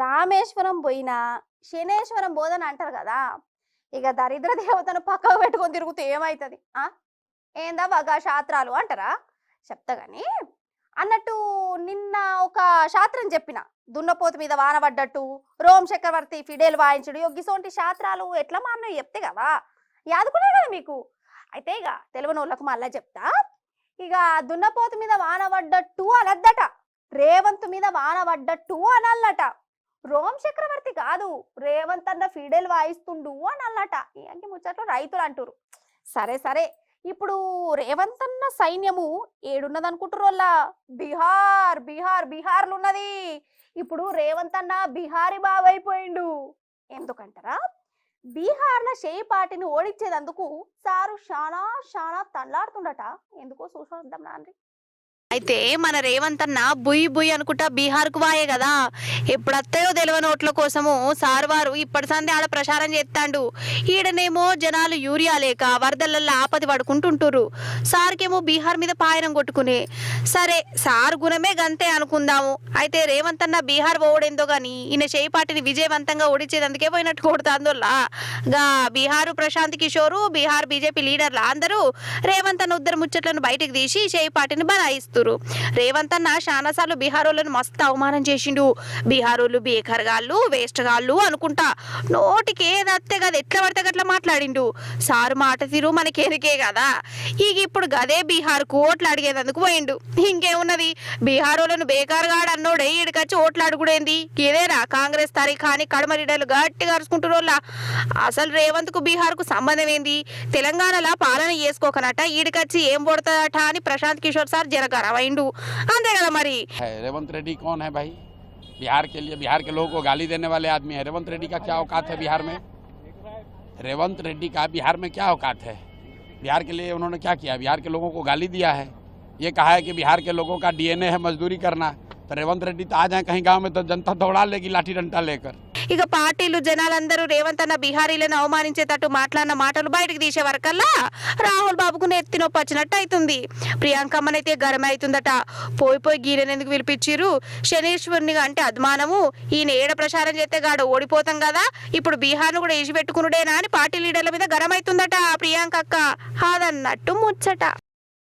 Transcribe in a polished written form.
రామేశ్వరం పోయినా శనేశ్వరం పోదని అంటారు కదా. ఇక దరిద్ర దేవతను పక్కకు పెట్టుకొని తిరుగుతూ ఏమైతుంది ఏందా వగా శాస్త్రాలు అంటారా. చెప్తా గాని అన్నట్టు నిన్న ఒక శాస్త్రం చెప్పిన, దున్నపోతు మీద వాన పడ్డట్టు రోమ్ చక్రవర్తి ఫిడేల్ వాయించుడు గిసోంటి శాస్త్రాలు ఎట్లా మారినవి చెప్తే కదా యాదుకునే కదా మీకు. అయితే ఇక తెలివనోళ్ళకు మళ్ళా చెప్తా. ఇక దున్నపోతు మీద వాన పడ్డట్టు అనద్దట, రేవంత్ మీద వాన పడ్డట్టు అనల్లట. రోమ్ చక్రవర్తి కాదు, రేవంత్ అన్న ఫిడేల్ వాయిస్తుండు అనల్లట. ఈ ముచ్చట్లు రైతులు అంటారు. సరే సరే, ఇప్పుడు రేవంత్ అన్న సైన్యము ఏడున్నదనుకుంటారు వాళ్ళ? బీహార్ బీహార్ బీహార్లు ఉన్నది. ఇప్పుడు రేవంత్ అన్న బీహారీ బాబైపోయిండు. ఎందుకంటారా, బీహార్ల షేపాటిని ఓడించేదందుకు సారు షానా షానా తల్లాడుతుండట. ఎందుకో చూసొద్దాం నాండి. అయితే మన రేవంత్ అన్న బుయ్ బుయ్ అనుకుంటా బీహార్కు వాయే కదా. ఎప్పుడు అత్తయో తెలియని ఓట్ల కోసము సార్ వారు ఇప్పటి సందే ఆడ ప్రచారం చేస్తాండు. ఈడనేమో జనాలు యూరియా లేక వరదలల్లో ఆపది పడుకుంటుంటారు, సార్కేమో బీహార్ మీద పాయనం కొట్టుకునే. సరే సార్ గుణమే గంతే అనుకుందాము. అయితే రేవంత్ అన్న బీహార్ పోవడేందో గాని ఈయన చేపాటిని విజయవంతంగా ఓడించేందుకే పోయినట్టు కొడుతాందోల్లా. గా బీహారు ప్రశాంత్ కిషోరు, బీహార్ బీజేపీ లీడర్లు అందరూ రేవంత్ అన్న ఉద్దరు ముచ్చట్లను బయటకు తీసి చేపాటిని బనాయిస్తారు. రేవంత్ అన్న చాలాసార్లు బీహారోళ్ళను మస్తు అవమానం చేసిండు. బీహారోళ్ళు బేకర్గాళ్ళు వేస్ట్ గాళ్ళు అనుకుంటా నోటికి ఏదత్తే కదా ఎట్లా పడితే గట్లా మాట్లాడిండు. సారు మాట తీరు మనకేనికే కదా. ఇక ఇప్పుడు గదే బీహార్కు ఓట్లు అడిగేందుకు పోయిండు. ఇంకేమున్నది, బీహారోళ్ళను బేకార్గాడు అన్నోడే ఈడికొచ్చి ఓట్లు అడుగుడేంది. ఇదేరా కాంగ్రెస్ తారీఖు అని కడమరిడలు గట్టిగా అరుచుకుంటురోళ్ళ. అసలు రేవంత్ కు బీహార్ కు సంబంధం ఏంది? తెలంగాణలో పాలన చేసుకోకనట ఈడికొచ్చి ఏం పడుతుందట అని ప్రశాంత్ కిషోర్ సార్ జరగ అంతే కదా మరి. रेवंत रेड्डी कौन है भाई? बिहार के लिए बिहार के लोगों को गाली देने वाले आदमी है। रेवंत रेड्डी का क्या औकात है बिहार में? रेवंत रेड्डी का बिहार में क्या औकात है? बिहार के लिए उन्होंने क्या किया? बिहार के लोगों को गाली दिया है, ये कहा है कि बिहार के लोगों का डीएनए है मजदूरी करना। तो रेवंत रेड्डी तो आ जाए कहीं गांव में तो जनता दौड़ा लेगी लाठी डंडा लेकर। ఇక పార్టీలు జనాలందరూ రేవంత్ అన్న బీహారీలను అవమానించేటట్టు మాట్లాడిన మాటలు బయటకు తీసే వరకల్లా రాహుల్ బాబుకు నెత్తి నొప్పి వచ్చినట్టు అవుతుంది. ప్రియాంకమ్మనైతే గరమ అవుతుందట. పోయి పోయి గీరని ఎందుకు పిలిపించారు? శనీశ్వరుని అంటే అభిమానము, ఈయన ఏడ ప్రచారం చేస్తే గాడ ఓడిపోతాం కదా, ఇప్పుడు బీహార్ను కూడా ఇసి పెట్టుకునుడేనా అని పార్టీ లీడర్ల మీద గరం అవుతుందట ప్రియాంక అక్క. అదన్నట్టు ముచ్చట.